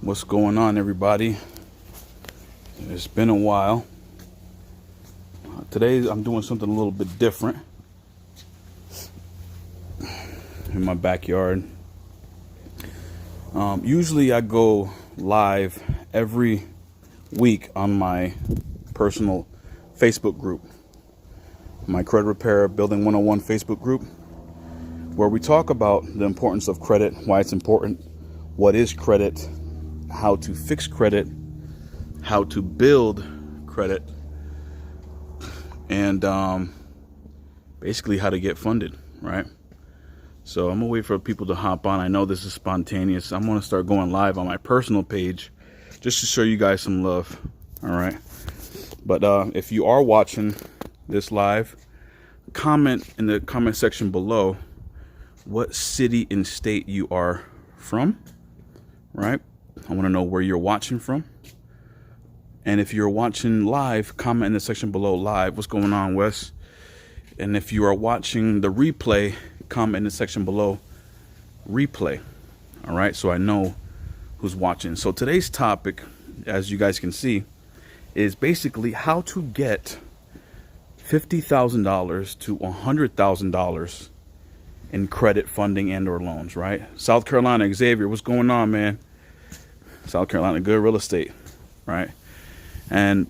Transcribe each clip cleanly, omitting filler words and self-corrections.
What's going on, everybody? It's been a while. Today I'm doing something a little bit different in my backyard. Usually I go live every week on my personal Facebook group, my Credit Repair Building 101 Facebook group, where we talk about the importance of credit, why it's important, what is credit, how to fix credit, how to build credit, and basically how to get funded, right? So I'm gonna wait for people to hop on. I know this is spontaneous. I'm gonna start going live on my personal page just to show you guys some love, all right? But if you are watching this live, comment in the comment section below what city and state you are from, right? I want to know where you're watching from. And if you're watching live, comment in the section below live. What's going on, Wes? And if you are watching the replay, comment in the section below replay. All right, so I know who's watching. So today's topic, as you guys can see, is basically how to get $50,000 to $100,000 in credit funding and or loans, right? South Carolina, Xavier, what's going on, man? South Carolina, good real estate, right? And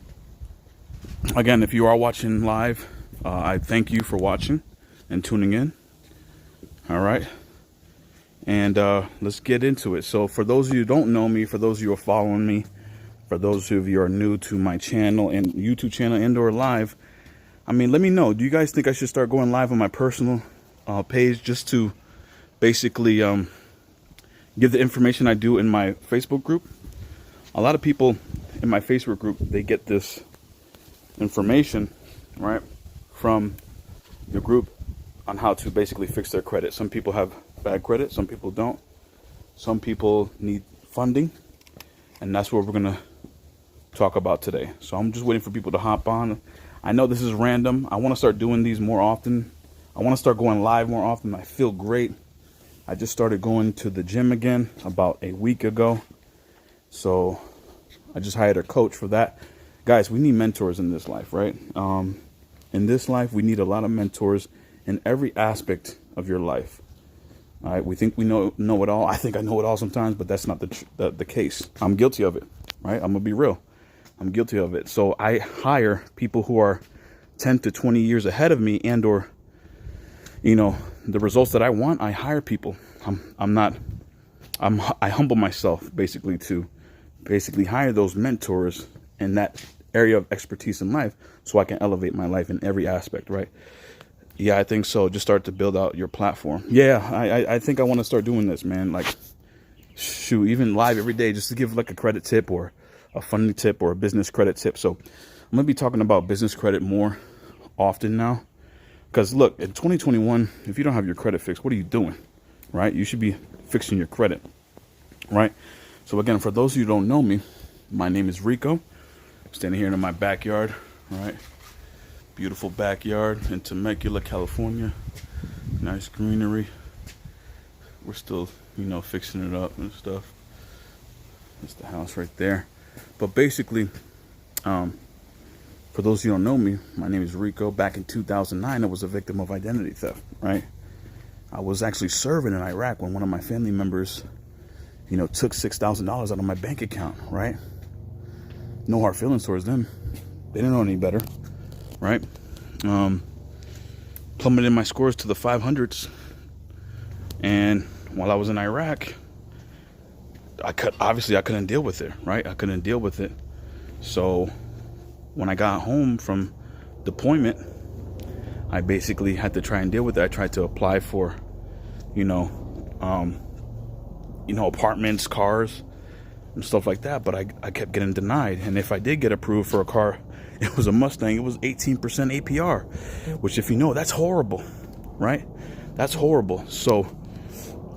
again, if you are watching live, I thank you for watching and tuning in. All right. And let's get into it. So for those of you who don't know me, for those of you who are following me, for those of you who are new to my channel and YouTube channel and or live, I mean, let me know. Do you guys think I should start going live on my personal page just to basically give the information I do in my Facebook group? A lot of people in my Facebook group, they get this information, right, from the group on how to basically fix their credit. Some people have bad credit, some people don't. Some people need funding, and that's what we're going to talk about today. So I'm just waiting for people to hop on. I know this is random. I want to start doing these more often. I want to start going live more often. I feel great. I just started going to the gym again about a week ago. So I just hired a coach for that. Guys, we need mentors in this life, right? In this life, we need a lot of mentors in every aspect of your life. All right, we think we know it all. I think I know it all sometimes, but that's not the case. I'm guilty of it, right? I'm gonna be real. I'm guilty of it. So I hire people who are 10 to 20 years ahead of me, and or, you know, the results that I want. I hire people. I humble myself basically to hire those mentors in that area of expertise in life, so I can elevate my life in every aspect, right? Yeah, I think so. Just start to build out your platform. Yeah, I think I want to start doing this, man. Like, shoot, even live every day, just to give like a credit tip or a funding tip or a business credit tip. So I'm going to be talking about business credit more often now. Because look, in 2021, if you don't have your credit fixed, what are you doing, right? You should be fixing your credit, right? So again, for those of you who don't know me, my name is Rico. I'm standing here in my backyard, right? Beautiful backyard in Temecula, California. Nice greenery. We're still, you know, fixing it up and stuff. That's the house right there. But basically, for those of you who don't know me, my name is Rico. Back in 2009, I was a victim of identity theft, right? I was actually serving in Iraq when one of my family members, you know, took $6,000 out of my bank account, right? No hard feelings towards them. They didn't know any better, right? Plummeted my scores to the 500s. And while I was in Iraq, obviously I couldn't deal with it, right? I couldn't deal with it. So when I got home from deployment, I basically had to try and deal with it. I tried to apply for, apartments, cars, and stuff like that, but I kept getting denied. And if I did get approved for a car, it was a Mustang. It was 18% APR, which, if you know, that's horrible, right? That's horrible. So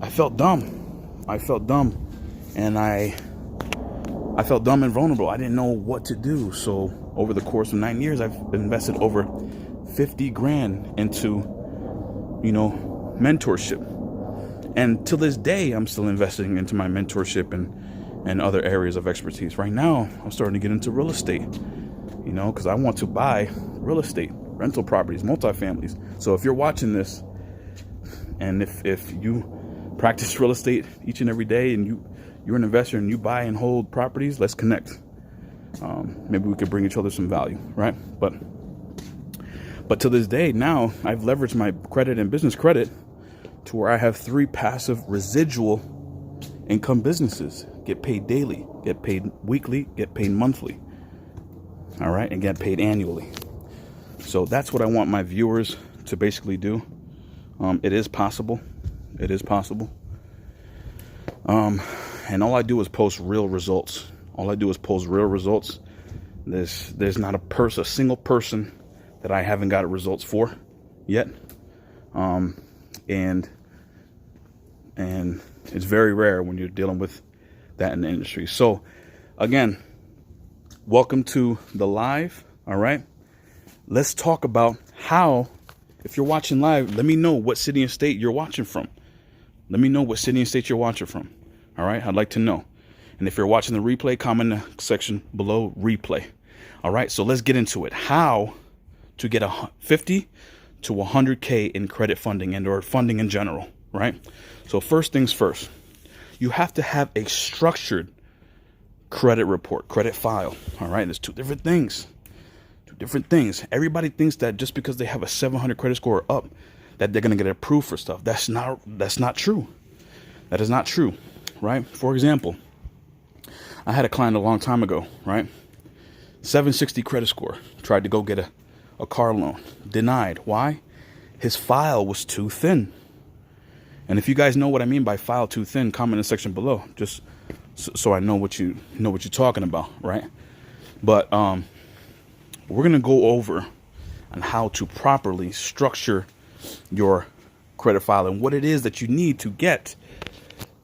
I felt dumb. And I felt dumb and vulnerable. I didn't know what to do. So over the course of 9 years, I've invested over 50 grand into, mentorship. And to this day, I'm still investing into my mentorship and and other areas of expertise. Right now, I'm starting to get into real estate, because I want to buy real estate, rental properties, multifamilies. So if you're watching this, and if you practice real estate each and every day, and you're an investor and you buy and hold properties, let's connect. Maybe we could bring each other some value, right? But to this day, now I've leveraged my credit and business credit to where I have 3 passive residual income businesses. Get paid daily, get paid weekly, get paid monthly. All right, and get paid annually. So that's what I want my viewers to basically do. It is possible. It is possible. And all I do is post real results. There's not a single person that I haven't got results for yet. And it's very rare when you're dealing with that in the industry. So again, welcome to the live. All right. Let's talk about how, if you're watching live, let me know what city and state you're watching from. Let me know what city and state you're watching from. All right. I'd like to know. And if you're watching the replay, comment in the section below, replay. All right. So let's get into it. How to get 50 to 100K in credit funding and or funding in general. Right. So first things first, you have to have a structured credit report, credit file. All right. There's two different things. Everybody thinks that just because they have a 700 credit score or up, that they're going to get approved for stuff. That's not true. That is not true. Right. For example, I had a client a long time ago, right? 760 credit score, tried to go get a car loan, denied. Why? His file was too thin. And if you guys know what I mean by file too thin, comment in the section below, just so I know what you're talking about, right? But we're gonna go over on how to properly structure your credit file and what it is that you need to get.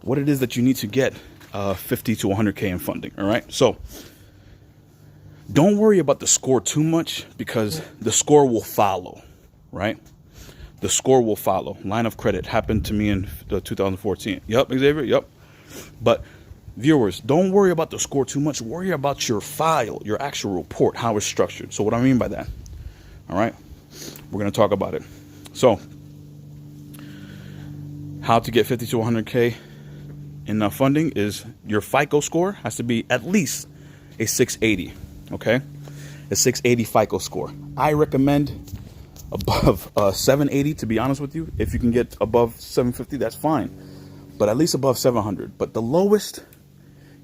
50 to 100K in funding. All right. So don't worry about the score too much, because the score will follow, right? The score will follow. Line of credit happened to me in 2014. Yep, Xavier. Yep. But viewers, don't worry about the score too much. Worry about your file, your actual report, how it's structured. So what I mean by that, all right, we're going to talk about it. So how to get 50 to 100K in funding is your FICO score has to be at least a 680. Okay, a 680 FICO score. I recommend above 780, to be honest with you. If you can get above 750, that's fine, but at least above 700. But the lowest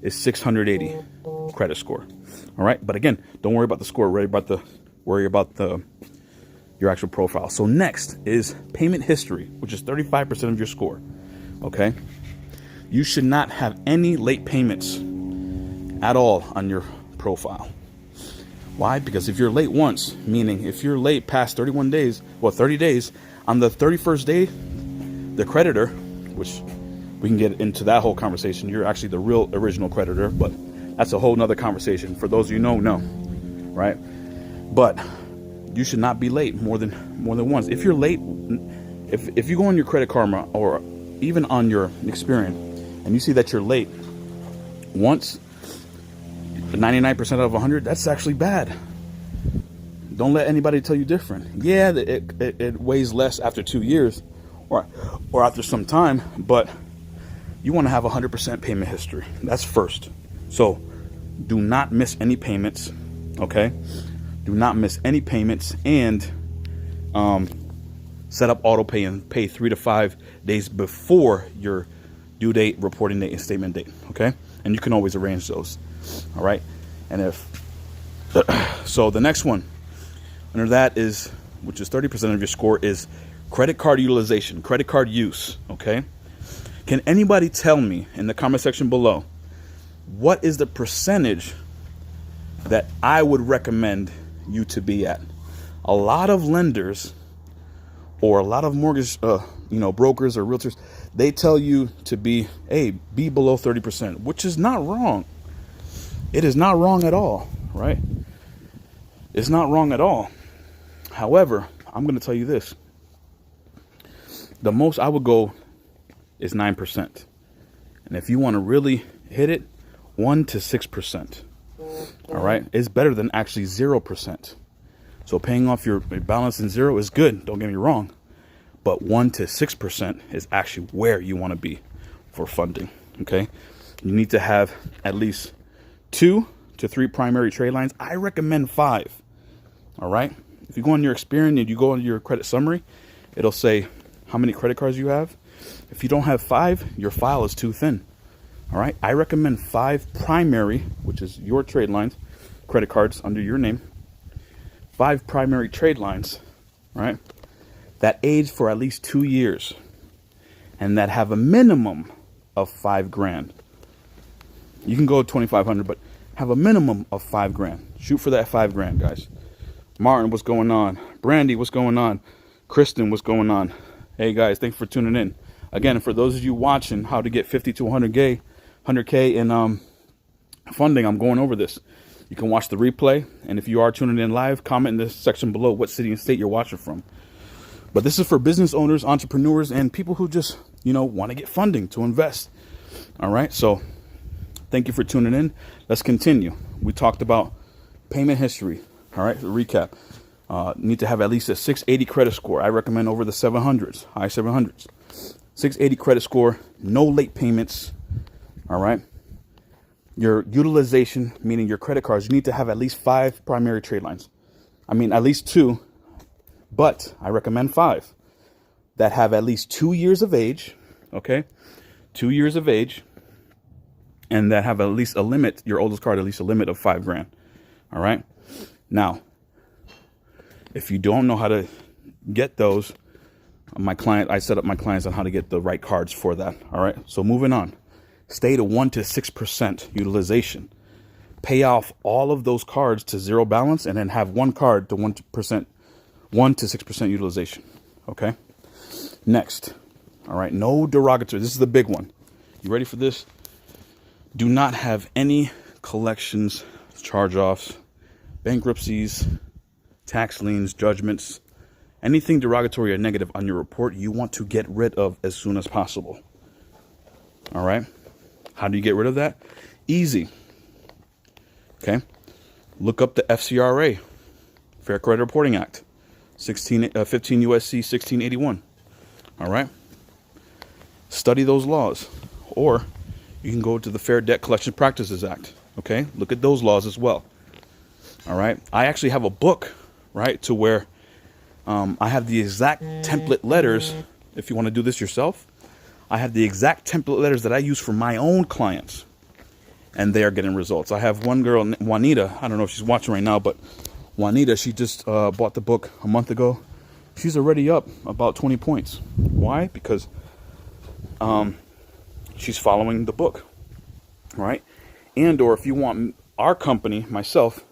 is 680 credit score. All right, but again, don't worry about the score. Worry about your actual profile. So next is payment history, which is 35% of your score. Okay, you should not have any late payments at all on your profile. Why? Because if you're late once, meaning if you're late past 30 days, on the 31st day, the creditor, which we can get into that whole conversation, you're actually the real original creditor, but that's a whole nother conversation. For those of you know, right? But you should not be late more than once. If you're late, if you go on your Credit Karma or even on your Experian and you see that you're late once, 99% out of 100, that's actually bad. Don't let anybody tell you different. Yeah, it weighs less after 2 years or after some time, but you want to have 100% payment history. That's first. So do not miss any payments. Okay, do not miss any payments, and set up auto pay and pay 3 to 5 days before your due date, reporting date, and statement date. Okay, and you can always arrange those. All right, and so the next one under that is, which is 30% of your score, is credit card utilization, credit card use. Okay, can anybody tell me in the comment section below what is the percentage that I would recommend you to be at? A lot of lenders or a lot of mortgage brokers or realtors, they tell you to be below 30%, which is not wrong. It is not wrong at all, right? It's not wrong at all. However, I'm going to tell you this. The most I would go is 9%. And if you want to really hit it, 1 to 6%. All right. It's better than actually 0%. So paying off your balance in zero is good. Don't get me wrong. But 1 to 6% is actually where you want to be for funding. Okay. You need to have at least 2 to 3 primary trade lines. I recommend 5. All right. If you go on your Experian and you go on your credit summary, it'll say how many credit cards you have. If you don't have 5, your file is too thin. All right. I recommend 5 primary, which is your trade lines, credit cards under your name. 5 primary trade lines, right, that age for at least 2 years and that have a minimum of $5,000. You can go 2,500, but have a minimum of $5,000. Shoot for that $5,000, guys. Martin, what's going on? Brandy, what's going on? Kristen, what's going on? Hey guys, thanks for tuning in. Again, for those of you watching how to get 50 to 100K in funding, I'm going over this. You can watch the replay, and if you are tuning in live, comment in the section below what city and state you're watching from. But this is for business owners, entrepreneurs, and people who just, want to get funding to invest. All right, so thank you for tuning in. Let's continue. We talked about payment history. All right, recap. Need to have at least a 680 credit score. I recommend over the 700s, high 700s. 680 credit score, no late payments. All right. Your utilization, meaning your credit cards, you need to have at least 5 primary trade lines. I mean, at least 2, but I recommend 5 that have at least 2 years of age. Okay. 2 years of age. And that have at least a limit, your oldest card, at least a limit of $5,000. All right. Now, if you don't know how to get those, I set up my clients on how to get the right cards for that. All right. So moving on, stay to 1 to 6% utilization. Pay off all of those cards to zero balance and then have one card to 1 to 6% utilization. Okay. Next. All right. No derogatory. This is the big one. You ready for this? Do not have any collections, charge-offs, bankruptcies, tax liens, judgments, anything derogatory or negative on your report you want to get rid of as soon as possible. All right. How do you get rid of that? Easy. Okay. Look up the FCRA, Fair Credit Reporting Act, 15 USC 1681. All right. Study those laws. Or you can go to the Fair Debt Collection Practices Act. Okay. Look at those laws as well. All right. I actually have a book, right, to where I have the exact template letters. If you want to do this yourself, I have the exact template letters that I use for my own clients, and they are getting results. I have one girl, Juanita. I don't know if she's watching right now, but Juanita, she just bought the book a month ago. She's already up about 20 points. Why? Because she's following the book, right? And or if you want our company, myself,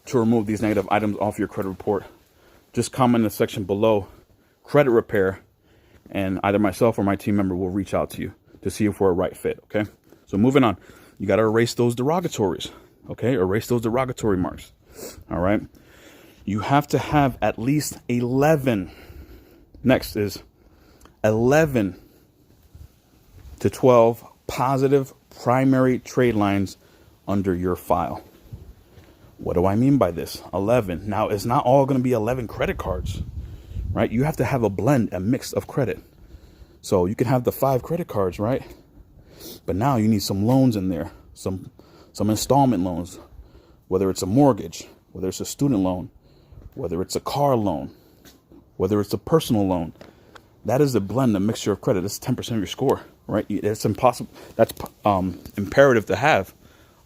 to remove these negative items off your credit report, just comment in the section below, credit repair, and either myself or my team member will reach out to you to see if we're a right fit. Okay. So moving on, you got to erase those derogatories. Okay. Erase those derogatory marks. All right. You have to have at least 11. Next is 11 to 12 positive primary trade lines under your file. What do I mean by this? 11. Now, it's not all going to be 11 credit cards, right? You have to have a blend, a mix of credit. So you can have the 5 credit cards, right? But now you need some loans in there, some installment loans, whether it's a mortgage, whether it's a student loan, whether it's a car loan, whether it's a personal loan. That is the blend, a mixture of credit. That's 10% of your score, right? It's impossible. That's imperative to have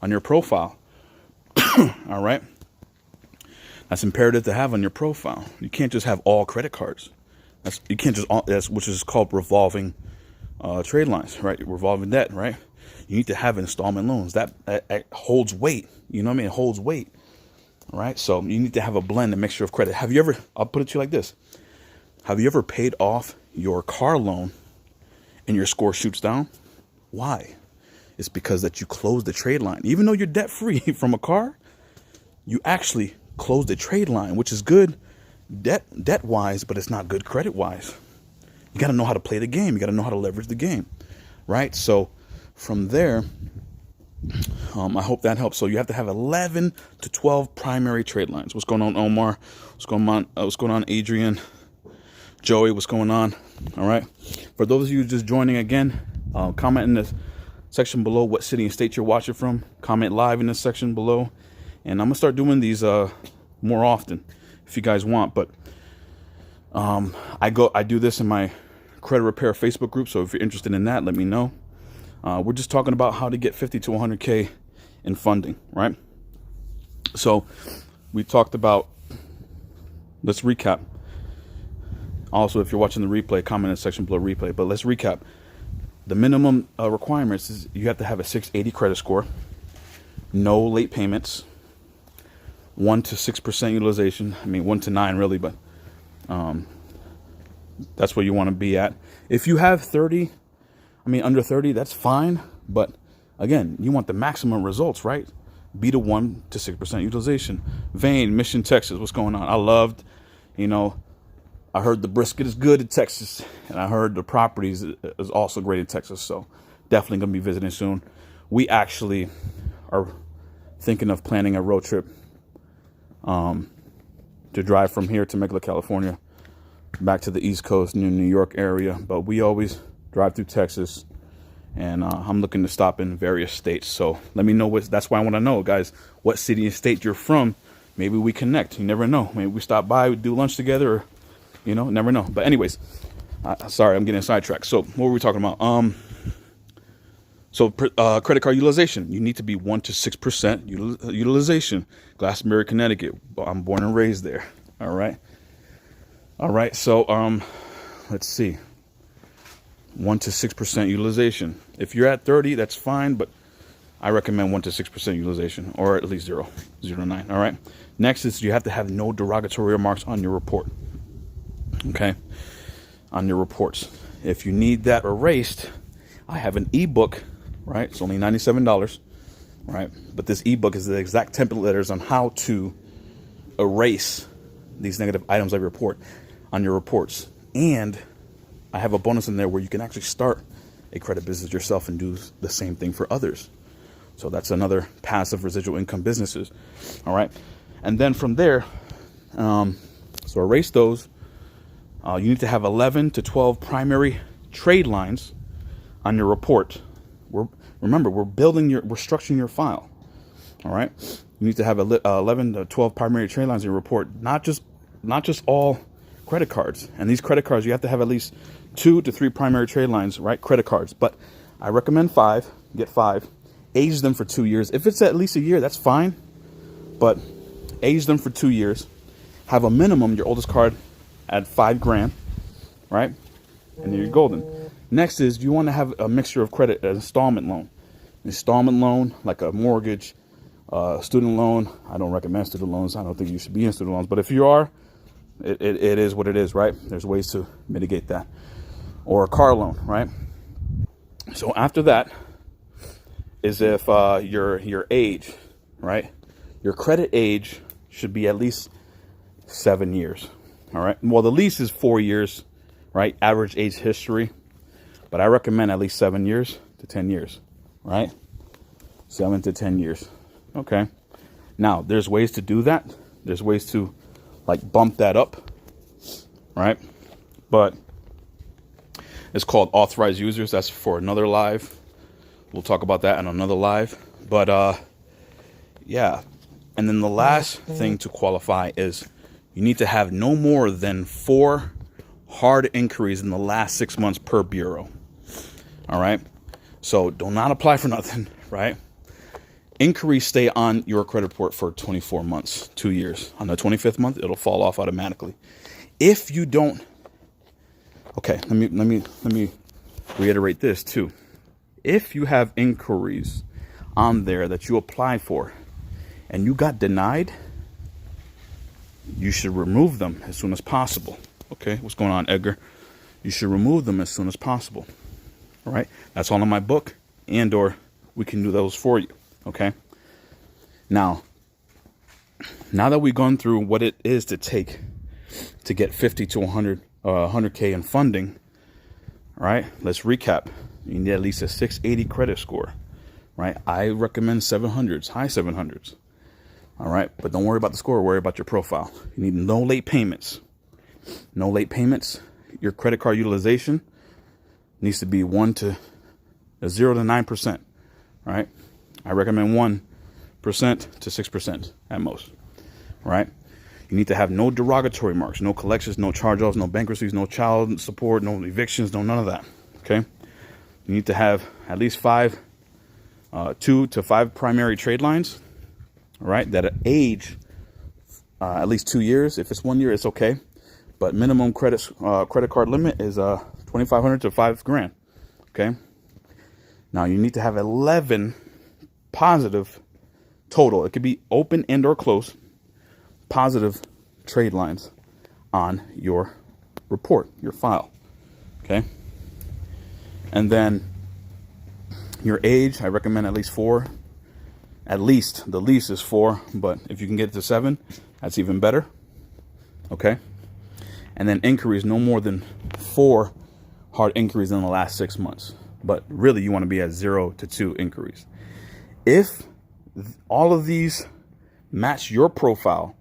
on your profile. All right. That's imperative to have on your profile. You can't just have all credit cards. That's which is called revolving trade lines, right? Revolving debt, right? You need to have installment loans. That holds weight. You know what I mean? It holds weight. All right. So you need to have a blend, a mixture of credit. I'll put it to you like this. Have you ever paid off your car loan and your score shoots down? Why? It's because that you closed the trade line. Even though you're debt free from a car, you actually closed the trade line, which is good debt wise, but it's not good credit wise. You got to know how to play the game. You got to know how to leverage the game, right? So from there, I hope that helps. So you have to have 11 to 12 primary trade lines. What's going on, Omar? What's going on, Adrian? Joey, what's going on? All right. For those of you just joining again, comment in the section below what city and state you're watching from. Comment live in this section below. And I'm going to start doing these more often if you guys want. But I do this in my credit repair Facebook group. So if you're interested in that, let me know. We're just talking about how to get 50 to 100K in funding, right? So we talked about, let's recap. Also, if you're watching the replay, comment in the section below replay. But let's recap. The minimum requirements is you have to have a 680 credit score, no late payments, 1 to 6% utilization. I mean, 1 to 9 really, but that's where you want to be at. If you have under 30, that's fine. But again, you want the maximum results, right? Be to 1 to 6% utilization. Vane, Mission, Texas, what's going on? I heard the brisket is good in Texas, and I heard the properties is also great in Texas. So definitely going to be visiting soon. We actually are thinking of planning a road trip to drive from here to Temecula, California, back to the East Coast, New York area. But we always drive through Texas, and I'm looking to stop in various states. So let me know that's why I want to know, guys, what city and state you're from. Maybe we connect. You never know. Maybe we stop by, we do lunch together, or, never know. But anyways, sorry, I'm getting sidetracked. So what were we talking about? Credit card utilization. You need to be 1 to 6% utilization. Glastonbury, Connecticut. I'm born and raised there. All right. So let's see. 1 to 6% utilization. If you're at 30, that's fine, but I recommend 1 to 6% utilization, or at least 0 to 9. All right. Next is you have to have no derogatory remarks on your report. Okay. On your reports. If you need that erased, I have an ebook, right? It's only $97, right? But this ebook is the exact template letters on how to erase these negative items of your report on your reports. And I have a bonus in there where you can actually start a credit business yourself and do the same thing for others. So that's another passive residual income businesses. All right. And then from there, so erase those. You need to have 11 to 12 primary trade lines on your report. Remember, we're structuring your file. All right. You need to have 11 to 12 primary trade lines in your report, not just all credit cards. And these credit cards, you have to have at least 2 to 3 primary trade lines, right? Credit cards. But I recommend 5. Get 5. Age them for 2 years. If it's at least a year, that's fine. But age them for 2 years. Have a minimum, your oldest card, at $5,000, right? And then you're golden. Next is you want to have a mixture of credit, an installment loan. Installment loan, like a mortgage, student loan. I don't recommend student loans. I don't think you should be in student loans. But if you are, it is what it is, right? There's ways to mitigate that. Or a car loan, right? So after that is if your age, right? Your credit age should be at least 7 years. All right. Well, the lease is 4 years, right? Average age history. But I recommend at least 7 years to 10 years, right? 7 to 10 years. Okay. Now, there's ways to do that. There's ways to bump that up, right? But it's called authorized users. That's for another live. We'll talk about that in another live. But yeah. And then the last thing to qualify is you need to have no more than 4 hard inquiries in the last 6 months per bureau. All right. So do not apply for nothing, right? Inquiries stay on your credit report for 24 months, 2 years. On the 25th month, it'll fall off automatically. If you don't, okay, let me reiterate this too. If you have inquiries on there that you applied for and you got denied, you should remove them as soon as possible. Okay, what's going on, Edgar? You should remove them as soon as possible. All right, that's all in my book, or we can do those for you. Okay. Now that we've gone through what it is to get 50 to 100K in funding, all right, let's recap. You need at least a 680 credit score, right? I recommend 700s, high 700s. All right. But don't worry about the score. Worry about your profile. You need no late payments. No late payments. Your credit card utilization needs to be 0 to 9%. Right. I recommend 1% to 6% at most. Right. You need to have no derogatory marks, no collections, no charge-offs, no bankruptcies, no child support, no evictions, no none of that. Okay. You need to have at least 2 to 5 primary trade lines. All right. That age at least 2 years. If it's 1 year, it's okay. But minimum credit card limit is $2,500 to $5,000. Okay. Now you need to have 11 positive total. It could be open and or closed positive trade lines on your report, your file. Okay. And then your age, I recommend at least 4. At least the least is 4, but if you can get it to 7, that's even better. Okay. And then inquiries, no more than 4 hard inquiries in the last 6 months. But really, you want to be at 0 to 2 inquiries. If all of these match your profile,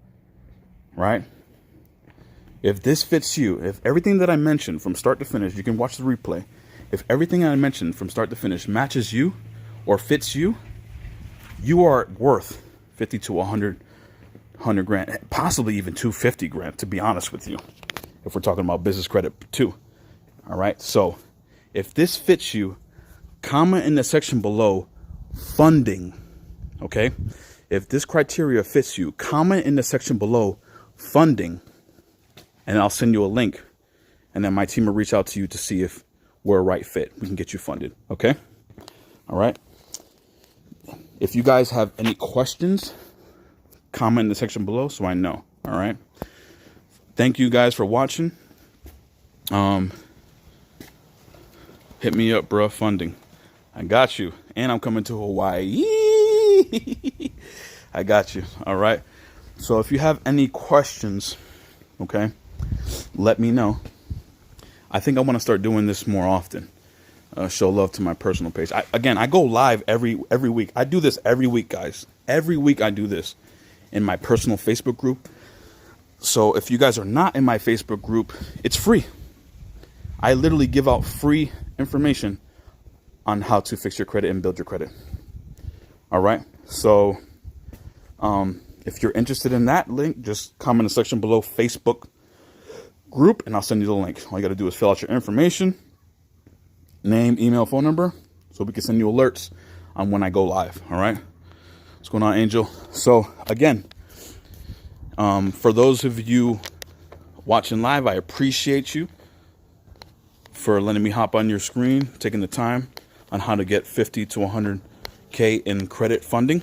right? If this fits you, if everything that I mentioned from start to finish, you can watch the replay. If everything I mentioned from start to finish matches you or fits you, you are worth 50 to 100 grand, possibly even 250 grand, to be honest with you, if we're talking about business credit too. All right. So if this fits you, comment in the section below funding. Okay. If this criteria fits you, comment in the section below funding, and I'll send you a link. And then my team will reach out to you to see if we're a right fit. We can get you funded. Okay. All right. If you guys have any questions, comment in the section below so I know. All right. Thank you guys for watching. Hit me up, bro. Funding. I got you. And I'm coming to Hawaii. I got you. All right. So if you have any questions, okay, let me know. I think I want to start doing this more often. Show love to my personal page. I go live every week. I do this every week, guys. Every week I do this in my personal Facebook group. So if you guys are not in my Facebook group, it's free. I literally give out free information on how to fix your credit and build your credit. All right. So if you're interested in that link, just comment in the section below Facebook group and I'll send you the link. All you got to do is fill out your information, name, email, phone number, so we can send you alerts on when I go live. All right. What's going on, Angel? So again, for those of you watching live, I appreciate you for letting me hop on your screen, taking the time on how to get 50 to 100K in credit funding.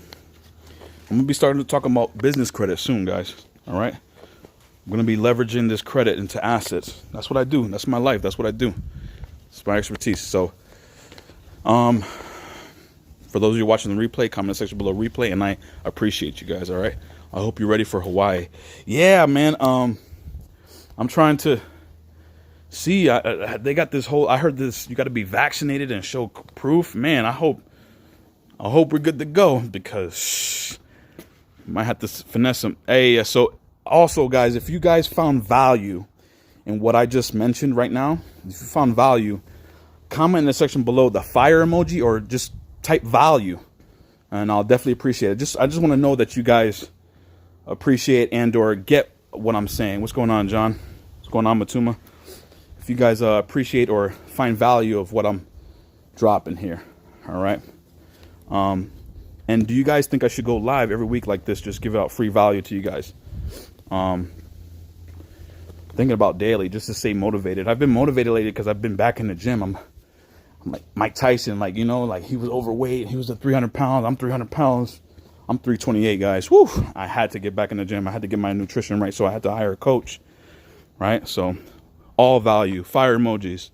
I'm going to be starting to talk about business credit soon, guys. All right. I'm going to be leveraging this credit into assets. That's what I do. That's my life. That's what I do. It's my expertise. So, for those of you watching the replay, comment section below replay, and I appreciate you guys. All right. I hope you're ready for Hawaii. Yeah, man. I'm trying to see. They got this whole. I heard this. You got to be vaccinated and show proof. Man, I hope we're good to go because might have to finesse some. Hey, so also, guys, if you guys found value in what I just mentioned right now, if you found value, comment in the section below the fire emoji or just type value, and I'll definitely appreciate it. I just want to know that you guys appreciate and or get what I'm saying. What's going on, John? What's going on, Matuma? If you guys appreciate or find value of what I'm dropping here. All right. And do you guys think I should go live every week like this? Just give out free value to you guys. Thinking about daily just to stay motivated. I've been motivated lately because I've been back in the gym. I'm like Mike Tyson, like, you know, like he was overweight. He was at 300 pounds. I'm 300 pounds. I'm 328, guys. Woo! I had to get back in the gym. I had to get my nutrition right. So I had to hire a coach. Right. So all value, fire emojis.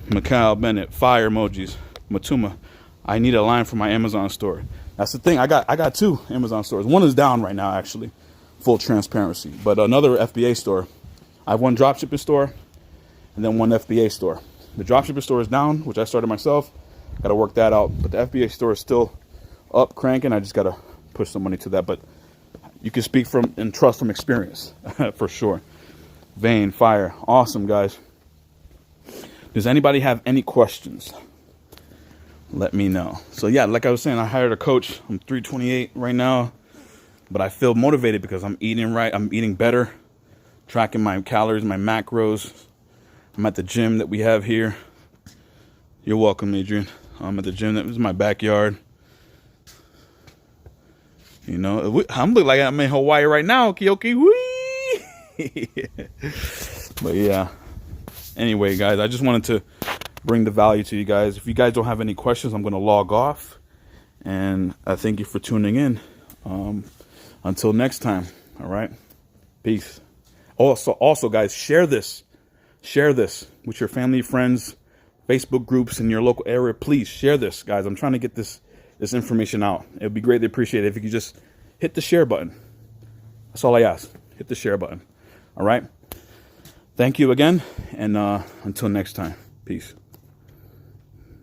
Mikhail Bennett, fire emojis. Matuma, I need a line for my Amazon store. That's the thing. I got 2 Amazon stores. One is down right now, actually. Full transparency. But another FBA store. I have one dropshipping store and then one FBA store. The dropshipping store is down, which I started myself. Got to work that out. But the FBA store is still up, cranking. I just got to push some money to that. But you can speak from and trust from experience for sure. Vein, fire. Awesome, guys. Does anybody have any questions? Let me know. So yeah, like I was saying, I hired a coach. I'm 328 right now, but I feel motivated because I'm eating right. I'm eating better, tracking my calories, my macros. I'm at the gym that we have here. You're welcome, Adrian. I'm at the gym. That was my backyard. You know, I'm looking like I'm in Hawaii right now. Kyoki, wee. But yeah. Anyway, guys, I just wanted to bring the value to you guys. If you guys don't have any questions, I'm going to log off. And I thank you for tuning in. Until next time. All right. Peace. Also, guys, share this. Share this with your family, friends, Facebook groups in your local area. Please share this, guys. I'm trying to get this information out. It would be greatly appreciated if you could just hit the share button. That's all I ask. Hit the share button. All right. Thank you again. And until next time. Peace.